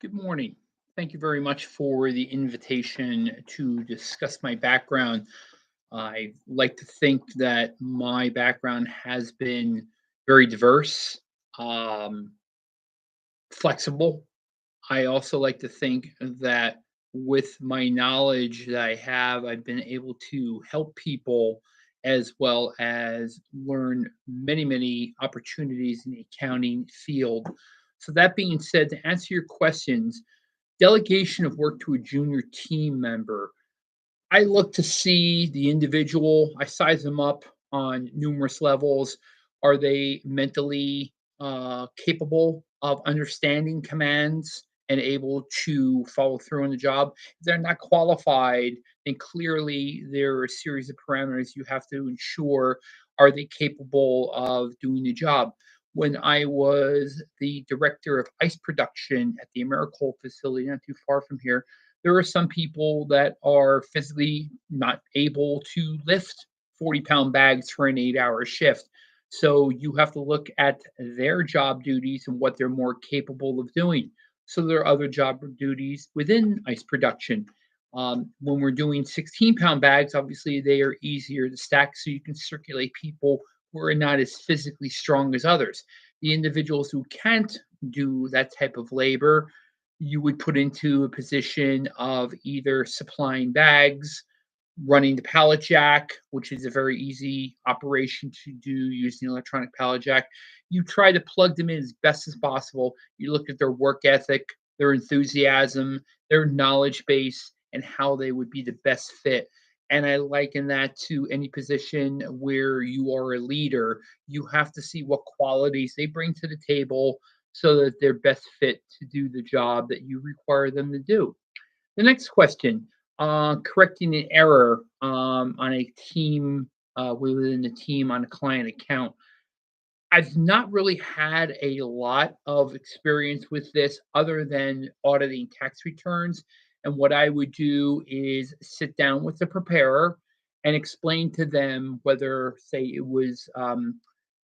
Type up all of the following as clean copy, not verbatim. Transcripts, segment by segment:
Good morning. Thank you very much for the invitation to discuss my background. I like to think that my background has been very diverse, um, flexible. I also like to think that with my knowledge that I have, I've been able to help people as well as learn many opportunities in the accounting field. So, that being said, to answer your questions, delegation of work to a junior team member. I look to see the individual, I size them up on numerous levels. Are they mentally capable of understanding commands and able to follow through on the job? If they're not qualified, then clearly there are a series of parameters you have to ensure are they capable of doing the job. When I was the director of ice production at the Americold facility, not too far from here, there are some people that are physically not able to lift 40-pound bags for an 8-hour shift. So you have to look at their job duties and what they're more capable of doing. So there are other job duties within ice production. When we're doing 16-pound bags, obviously they are easier to stack so you can circulate people who are not as physically strong as others. The individuals who can't do that type of labor, you would put into a position of either supplying bags, running the pallet jack, which is a very easy operation to do using an electronic pallet jack. You try to plug them in as best as possible. You look at their work ethic, their enthusiasm, their knowledge base, and how they would be the best fit. And I liken that to any position where you are a leader. You have to see what qualities they bring to the table so that they're best fit to do the job that you require them to do. The next question, correcting an error on a team, within the team on a client account. I've not really had a lot of experience with this other than auditing tax returns. And what I would do is sit down with the preparer and explain to them whether, say, it was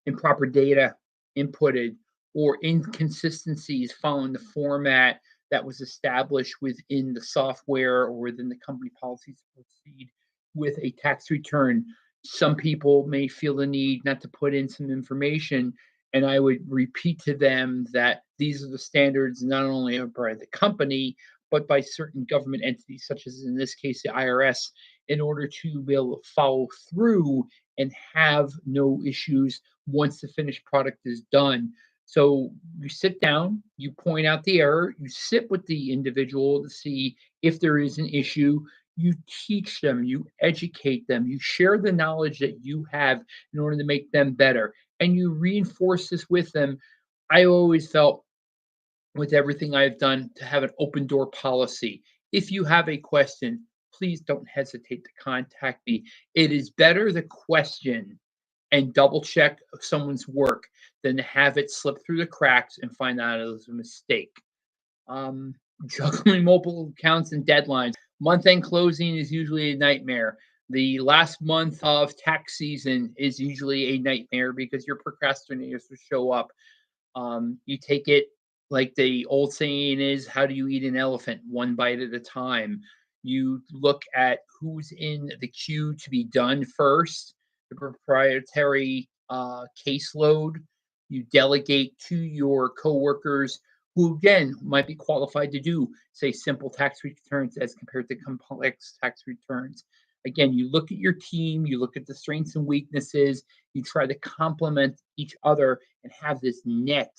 improper data inputted or inconsistencies following the format that was established within the software or within the company policies to proceed with a tax return. Some people may feel the need not to put in some information, and I would repeat to them that these are the standards not only by the company, but by certain government entities, such as in this case the IRS, in order to be able to follow through and have no issues once the finished product is done. So you sit down, you point out the error, you sit with the individual to see if there is an issue. You teach them, you educate them, you share the knowledge that you have in order to make them better, and you reinforce this with them. I always felt with everything I've done to have an open door policy. If you have a question, please don't hesitate to contact me. It is better to question and double check someone's work than to have it slip through the cracks and find out it was a mistake. Um, Juggling multiple accounts and deadlines. Month end closing is usually a nightmare. The last month of tax season is usually a nightmare because your procrastinators will show up. You take it like the old saying is, how do you eat an elephant? One bite at a time. You look at who's in the queue to be done first, the proprietary caseload. You delegate to your coworkers who, again, might be qualified to do, say, simple tax returns as compared to complex tax returns. Again, you look at your team, you look at the strengths and weaknesses, you try to complement each other and have this net.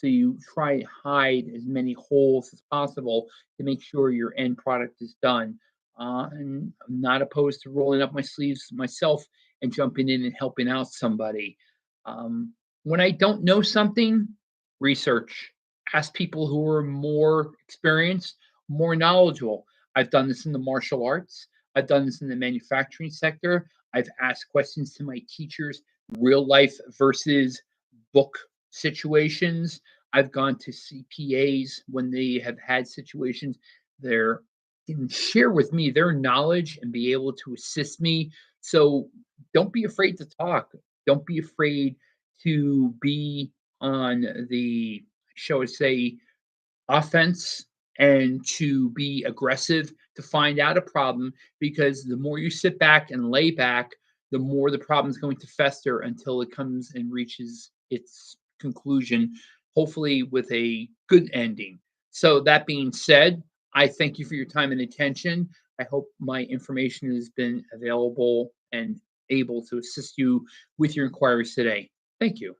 So you try to hide as many holes as possible to make sure your end product is done. And I'm not opposed to rolling up my sleeves myself and jumping in and helping out somebody. Um, when I don't know something, research. Ask people who are more experienced, more knowledgeable. I've done this in the martial arts. I've done this in the manufacturing sector. I've asked questions to my teachers, real life versus book situations. I've gone to CPAs when they have had situations. They're can share with me their knowledge and be able to assist me. So don't be afraid to talk. Don't be afraid to be on the, shall I say, offense and to be aggressive to find out a problem, because the more you sit back and lay back, the more the problem is going to fester until it comes and reaches its conclusion, hopefully with a good ending. So, that being said, I thank you for your time and attention. I hope my information has been available and able to assist you with your inquiries today. Thank you.